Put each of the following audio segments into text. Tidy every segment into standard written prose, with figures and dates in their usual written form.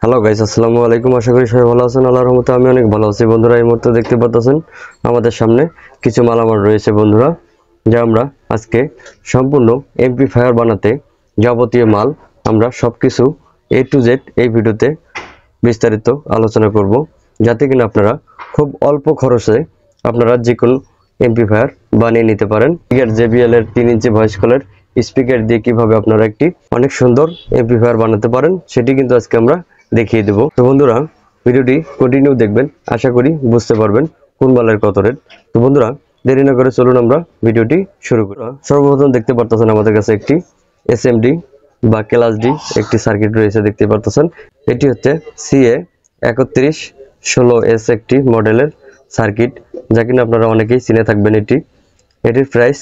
Hello guys, আসসালামু আলাইকুম। আশা করি সবাই ভালো আছেন। আল্লাহর রহমতে আমি অনেক ভালো আছি। বন্ধুরা, এই মুহূর্তে দেখতে পাচ্ছেন আমাদের সামনে কিছু মালামাল রয়েছে বন্ধুরা, যা আমরা আজকে সম্পূর্ণ এমপ্লিফায়ার বানাতে যাবতীয় মাল আমরা সবকিছু A to Z এই ভিডিওতে বিস্তারিত আলোচনা করব, যাতে কিনা আপনারা খুব অল্প খরচে আপনারা যে কোনো এমপ্লিফায়ার বানিয়ে নিতে পারেন। JBL এর 3 ইঞ্চি ভয়েস কলের স্পিকার দিয়ে কিভাবে আপনারা একটি অনেক সুন্দর এমপ্লিফায়ার বানাতে পারেন সেটি কিন্তু আজকে আমরা দেখিয়ে দেব। তো বন্ধুরা, ভিডিওটি কন্টিনিউ দেখবেন, আশা করি বুঝতে পারবেন কোন মালের কত রেট। তো বন্ধুরা, দেরি না করে চলুন আমরা ভিডিওটি শুরু করি। সর্বপ্রথম দেখতে পারতেছেন আমাদের কাছে একটি SMD বা ক্লাস ডি একটি সার্কিট রয়েছে, দেখতে পারতেছেন। এটি হচ্ছে CA3116S একটি মডেলের সার্কিট, যা কিনা আপনারা অনেকেই চিনে থাকবেন। এটির প্রাইস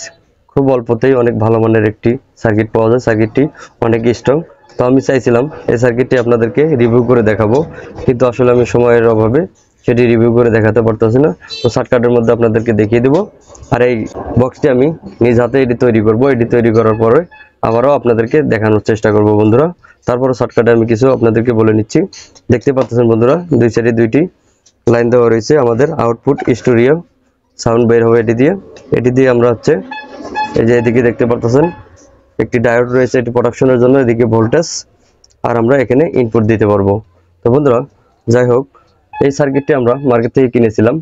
খুব অল্পতেই অনেক ভালো মানের একটি সার্কিট পাওয়া যায়। সার্কিটটি অনেক স্ট্রং। তো আমি চাইছিলাম এই সার্কিটটি আপনাদেরকে রিভিউ করে দেখাবো, কিন্তু আসলে আমি সময়ের অভাবে সেটি রিভিউ করে দেখাতে পারতেছি না। তো শর্টকাটের মধ্যে আপনাদেরকে দেখিয়ে দেবো। আর এই বক্সটি আমি নিজ হাতে এটি তৈরি করব। এটি তৈরি করার পরে আবারও আপনাদেরকে দেখানোর চেষ্টা করব বন্ধুরা। তারপরে শর্টকাটে আমি কিছু আপনাদেরকে বলে নিচ্ছি। দেখতে পাচ্ছেন বন্ধুরা, দুই সাইডে দুইটি লাইন দেওয়া রয়েছে। আমাদের আউটপুট স্টুডিও সাউন্ড বের হবে এটি দিয়ে আমরা হচ্ছে এই যে এদিকে দেখতে পাচ্ছেন একটি ডায়োড রয়েছে, এটি প্রোডাকশনের জন্য, এদিকে ভোল্টেজ, আর আমরা এখানে ইনপুট দিতে পারবো। তো বন্ধুরা, যাই হোক, এই সার্কিটটি আমরা মার্কেট থেকে কিনেছিলাম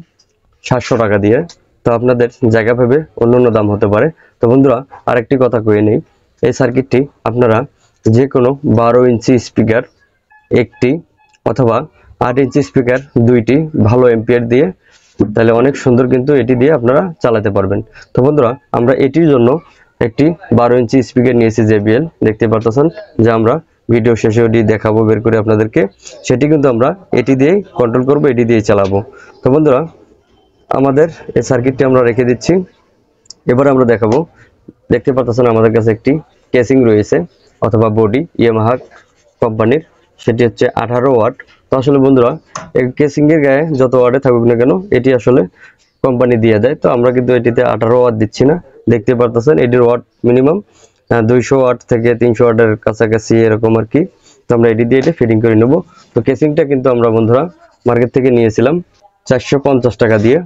700 টাকা দিয়ে। তো আপনাদের জায়গা ভেবে অন্য দাম হতে পারে। তো বন্ধুরা, আরেকটি কথা কয়ে নেই, এই সার্কিটটি আপনারা যে কোনো 12 ইঞ্চি স্পিকার একটি অথবা 8 ইঞ্চি স্পিকার দুইটি ভালো এম্পিয়ার দিয়ে, তাহলে অনেক সুন্দর কিন্তু এটি দিয়ে আপনারা চালাতে পারবেন। তো বন্ধুরা, আমরা এটির জন্য একটি 12 ইঞ্চি স্পিকার নিয়েছি JBL, দেখতে পারতেছেন, যে আমরা ভিডিও শেষে ওটি দেখাবো বের করে আপনাদেরকে। সেটি কিন্তু আমরা এটি দিয়েই কন্ট্রোল করব, এটি দিয়েই চালাবো। তো বন্ধুরা, আমাদের এই সার্কিটটি আমরা রেখে দিচ্ছি। এবার আমরা দেখাবো। দেখতে পাচ্ছেন আমাদের কাছে একটি কেসিং রয়েছে অথবা বডি, ইয়ামাহা কোম্পানির, সেটি হচ্ছে 18 ওয়াট। তো আসলে বন্ধুরা, এই কেসিং এর গায়ে যত ওয়াটে থাকুক না কেন, এটি আসলে কোম্পানি দিয়ে দেয়। তো আমরা কিন্তু এটিতে 18 ওয়াট দিচ্ছি না। দেখতে পারতেছেন এটির ওয়াট মিনিমাম 200 ওয়াট থেকে 300 ওয়াটের কাছাকাছি এরকম আর কি। তো আমরা এটি দিয়ে ফিটিং করে নেব। তো কেসিংটা কিন্তু আমরা বন্ধুরা মার্কেট থেকে নিয়েছিলাম 450 টাকা দিয়ে।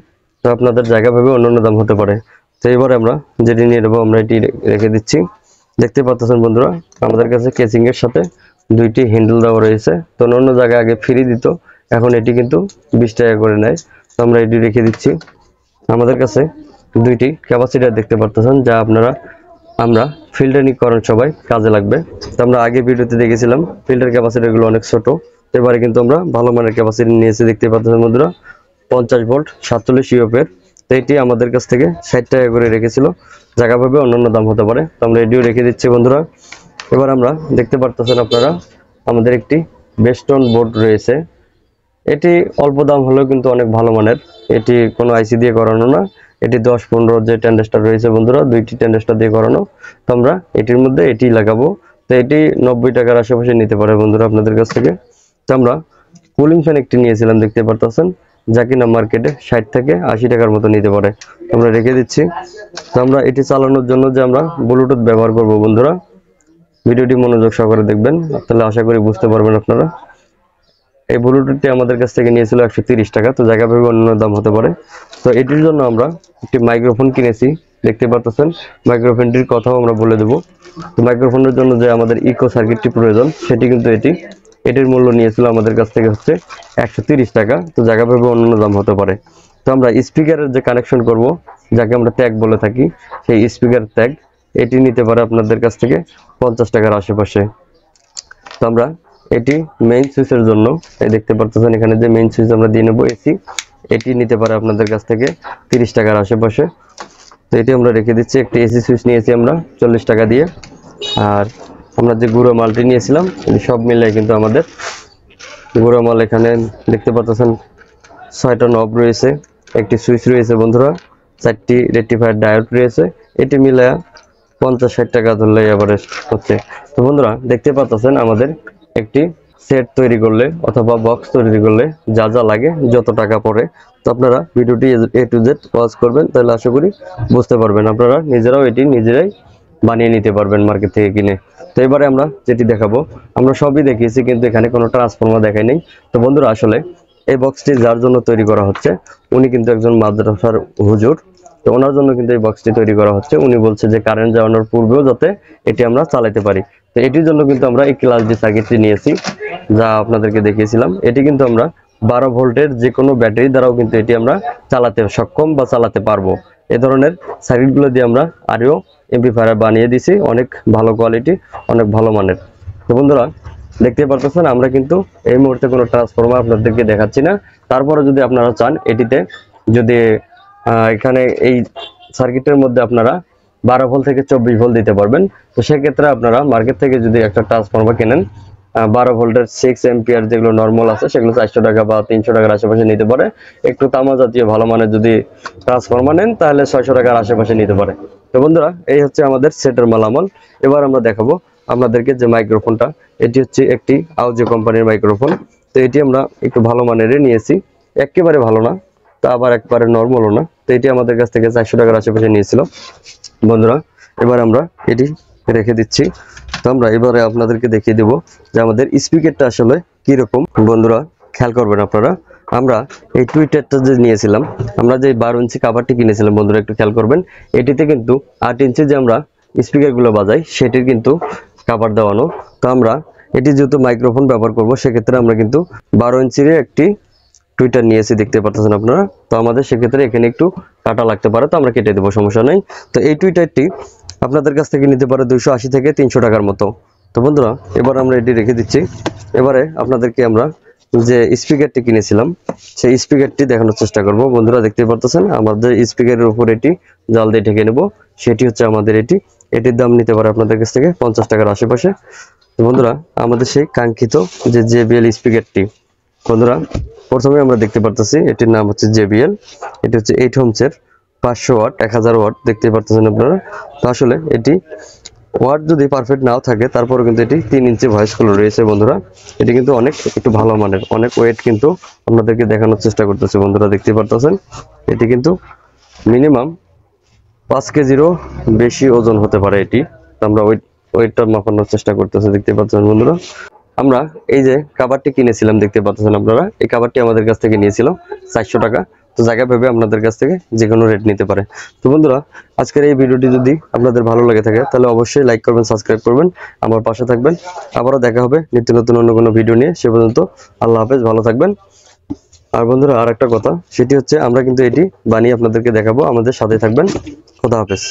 তো আপনাদের জায়গা ভাবে অন্য দাম হতে পারে। তো এবারে আমরা যেটি নিয়ে নেবো, আমরা এটি রেখে দিচ্ছি। দেখতে পাচ্ছেন বন্ধুরা, আমাদের কাছে কেসিং এর সাথে দুইটি হ্যান্ডেল দেওয়া রয়েছে। তো অন্য জায়গায় আগে ফ্রি দিত, এখন এটি কিন্তু 20 টাকা করে নেয়। তো আমরা এটি রেখে দিচ্ছি। আমাদের কাছে দুইটি ক্যাপাসিটার দেখতে পারতেছেন, যা আমরা ফিল্টারিং করার সবাই কাজে লাগবে। তো আমরা আগে ভিডিওতে দেখেছিলাম ফিল্টার ক্যাপাসিটার গুলো অনেক ছোট। এবারে কিন্তু আমরা ভালো মানের ক্যাপাসিটি নিয়েছি। দেখতে পাচ্ছেন বন্ধুরা, 50 ভোল্ট 47 ইউএফের। তো এটি আমাদের কাছ থেকে 60 টাকা করে রেখেছিল, জায়গা ভাবে অন্যান্য দাম হতে পারে। তো আমরা এটিও রেখে দিচ্ছি বন্ধুরা। এবার আমরা দেখতে পারতেছেন আপনারা, আমাদের একটি বেস্টন বোর্ড রয়েছে। এটি অল্প দাম হলেও কিন্তু অনেক ভালো মানের। এটি কোনো আইসি দিয়ে করানো না, এটি 10-15 যে ট্রানজিস্টর রয়েছে বন্ধুরা, দুইটি ট্রানজিস্টর দিয়ে করানো। তো আমরা এটির মধ্যে এটি লাগাবো। তো এটি 90 টাকার আশেপাশে নিতে পারে বন্ধুরা আপনাদের কাছ থেকে। তো আমরা কুলিং ফ্যান একটি নিয়েছিলাম, দেখতে পারতেছেন, যা কিনা মার্কেটে 60 থেকে 80 টাকার মতো নিতে পারে। আমরা রেখে দিচ্ছি। তো আমরা এটি চালানোর জন্য যে আমরা ব্লুটুথ ব্যবহার করব বন্ধুরা, ভিডিওটি মনোযোগ সহকারে দেখবেন, তাহলে আশা করি বুঝতে পারবেন আপনারা। এই ব্লুটুথটি আমাদের কাছ থেকে নিয়েছিল 130 টাকা। তো জায়গা ভেবে অন্য দাম হতে পারে। তো এটির জন্য আমরা একটি মাইক্রোফোন কিনেছি, দেখতে পাচ্ছেন। মাইক্রোফোনটির কথাও আমরা বলে দেবো। তো মাইক্রোফোনের জন্য যে আমাদের ইকো সার্কিটটি প্রয়োজন, সেটি কিন্তু এটির মূল্য নিয়েছিল আমাদের কাছ থেকে হচ্ছে 130 টাকা। তো জায়গা ভেবে অন্য দাম হতে পারে। তো আমরা স্পিকারের যে কানেকশন করব, যাকে আমরা ট্যাগ বলে থাকি, সেই স্পিকার ট্যাগ এটি নিতে পারে আপনাদের কাছ থেকে 50 টাকার আশেপাশে। তো আমরা এটি মেইন সুইচের জন্য, এই দেখতে পাচ্ছেন এখানে যে মেইন সুইচ আমরা দিয়ে নেব এসি, এটি নিতে পারে আপনাদের কাছ থেকে 30 টাকার আশেপাশে। তো এটি আমরা রেখে দিচ্ছি। একটি এসি সুইচ নিয়েছি আমরা 40 টাকা দিয়ে। আর আমরা যে গুঁড়ো মালটি নিয়েছিলাম, এটি সব মিলিয়ে কিন্তু আমাদের গুঁড়ো মাল এখানে দেখতে পাচ্ছেন 6টা নব রয়েছে, একটি সুইচ রয়েছে বন্ধুরা, 4টি রেকটিফায়ার ডায়োড রয়েছে। এটি মিলায়া 50-60 টাকা ধরলে এভারেজ হচ্ছে। তো বন্ধুরা, দেখতে পাচ্ছেন আমাদের একটি সেট তৈরি করলে অথবা বক্স তৈরি করলে যা যা লাগে, যত টাকা পড়ে। তো আপনারা ভিডিওটি A to Z ওয়াচ করবেন, তাহলে আশা করি বুঝতে পারবেন। আপনারা নিজেরাও এটি নিজেরাই বানিয়ে নিতে পারবেন মার্কেট থেকে কিনে। তো এবারে আমরা যেটি দেখাবো, আমরা সবই দেখিয়েছি কিন্তু এখানে কোনো ট্রান্সফরমার দেখাই নেই। তো বন্ধুরা আসলে এই বক্সটি যার জন্য তৈরি করা হচ্ছে, উনি কিন্তু একজন মাদ্রাসার হুজুর। তো ওনার জন্য কিন্তু এই বক্সটি তৈরি করা হচ্ছে। উনি বলছে যে কারেন্ট যাওয়ানোর পূর্বেও যাতে এটি আমরা চালাতে পারি। তো এটির জন্য কিন্তু আমরা এই ক্লাস ডি সার্কিটটি নিয়েছি, যা আপনাদেরকে দেখিয়েছিলাম। এটি কিন্তু আমরা 12 ভোল্টের যে কোনো ব্যাটারি দ্বারাও কিন্তু এটি আমরা চালাতে সক্ষম বা চালাতে পারবো। এই ধরনের সার্কিটগুলো দিয়ে আমরা আরও এমপ্লিফায়ার বানিয়ে দিছি, অনেক ভালো কোয়ালিটি, অনেক ভালো মানের। তো বন্ধুরা দেখতে পারতেছেন আমরা কিন্তু এই মুহূর্তে কোনো ট্রান্সফরমার আপনাদেরকে দেখাচ্ছি না। তারপরে যদি আপনারা চান এটিতে যদি এখানে এই সার্কিটের মধ্যে আপনারা 12 ভোল্ট থেকে 24 ভোল্ট দিতে পারবেন। তো সেক্ষেত্রে আপনারা মার্কেট থেকে যদি একটা ট্রান্সফরমার কেনেন 12 ভোল্টের 6 এম্পিয়ার যেগুলো নর্মাল আছে সেগুলো 400 টাকা বা 300 টাকার আশেপাশে নিতে পারে। একটু তামা জাতীয় ভালো মানের যদি ট্রান্সফরমার নেন তাহলে 600 টাকার আশেপাশে নিতে পারে। তো বন্ধুরা এই হচ্ছে আমাদের সেটের মালামাল। এবার আমরা দেখাবো আপনাদেরকে যে মাইক্রোফোনটা, এটি হচ্ছে একটি আউজি কোম্পানির মাইক্রোফোন। তো এটি আমরা একটু ভালো মানেরই নিয়েছি, একেবারে ভালো না, তা আবার একবারে নর্মালও না। তো এটি আমাদের কাছ থেকে 400 টাকার আশেপাশে নিয়েছিল বন্ধুরা। এবার আমরা এটি রেখে দিচ্ছি। তো আমরা এবারে আপনাদেরকে দেখিয়ে দেব যে আমাদের স্পিকারটা আসলে কিরকম। বন্ধুরা খেয়াল করবেন আপনারা, আমরা এই টুইটারটা যে নিয়েছিলাম, আমরা যে 12 ইঞ্চি কাভারটি কিনেছিলাম বন্ধুরা একটু খেয়াল করবেন, এটিতে কিন্তু 8 ইঞ্চি যে আমরা স্পিকারগুলো বাজাই সেটির কিন্তু কাভার দেওয়ানো। তো আমরা এটি যেহেতু মাইক্রোফোন ব্যবহার করব, সেক্ষেত্রে আমরা কিন্তু 12 ইঞ্চির একটি টুইটার নিয়েছি, দেখতে পাচ্ছেন আপনারা। তো আমাদের সেক্ষেত্রে এখানে একটু কাটা লাগতে পারে, তো আমরা কেটে দেবো, সমস্যা নেই। তো এই টুইটারটি আপনাদের কাছ থেকে নিতে পারে 280 থেকে 300 টাকার মতো। তো বন্ধুরা এবার আমরা এটি রেখে দিচ্ছি। এবারে আপনাদেরকে আমরা যে স্পিকারটি কিনেছিলাম সেই স্পিকারটি দেখানোর চেষ্টা করব। বন্ধুরা দেখতে পাচ্ছেন আমাদের স্পিকারের উপর এটি জাল দিয়ে ঢেকে নেব, সেটি হচ্ছে আমাদের এটি। এটির দাম নিতে পারে আপনাদের কাছ থেকে 50 টাকার আশেপাশে। তো বন্ধুরা আমাদের সেই কাঙ্ক্ষিত যে JBL স্পিকারটি, বন্ধুরা প্রথমে আমরা দেখতে পারতেছি এটির নাম হচ্ছে JBL। এটি হচ্ছে 8 হোমসের 500 ওয়াট 1000 ওয়াট, দেখতে পারতেছেন আপনারা। তো আসলে এটি ওয়াট যদি পারফেক্ট নাও থাকে তারপরে কিন্তু এটি 3 ইঞ্চি ভয়েস কল রয়েছে বন্ধুরা। এটি কিন্তু অনেক একটু ভালো মানের, অনেক ওয়েট কিন্তু আপনাদেরকে দেখানোর চেষ্টা করতেছে বন্ধুরা, দেখতে পারতেছেন। এটি কিন্তু মিনিমাম 5 কেজিরও বেশি ওজন হতে পারে এটি। আমরা ওয়েটটা মাপানোর চেষ্টা করতেছি, দেখতে পাচ্ছেন বন্ধুরা। আমরা এই যে কাভারটি কিনেছিলাম, দেখতে পাচ্ছেন আপনারা, এই কাভারটি আমাদের কাছ থেকে নিয়েছিল 400 টাকা। তো জায়গা ভেবে আপনাদের কাছ থেকে যে কোনো রেট নিতে পারে। তো বন্ধুরা আজকের এই ভিডিওটি যদি আপনাদের ভালো লাগে থাকে তাহলে অবশ্যই লাইক করবেন, সাবস্ক্রাইব করবেন, আমার পাশে থাকবেন। আবারও দেখা হবে নিত্য নতুন অন্য কোনো ভিডিও নিয়ে। সে পর্যন্ত আল্লাহ হাফেজ, ভালো থাকবেন। আর বন্ধুরা আর একটা কথা, সেটি হচ্ছে আমরা কিন্তু এটি বানিয়ে আপনাদেরকে দেখাবো, আমাদের সাথে থাকবেন। খোদা হাফেজ।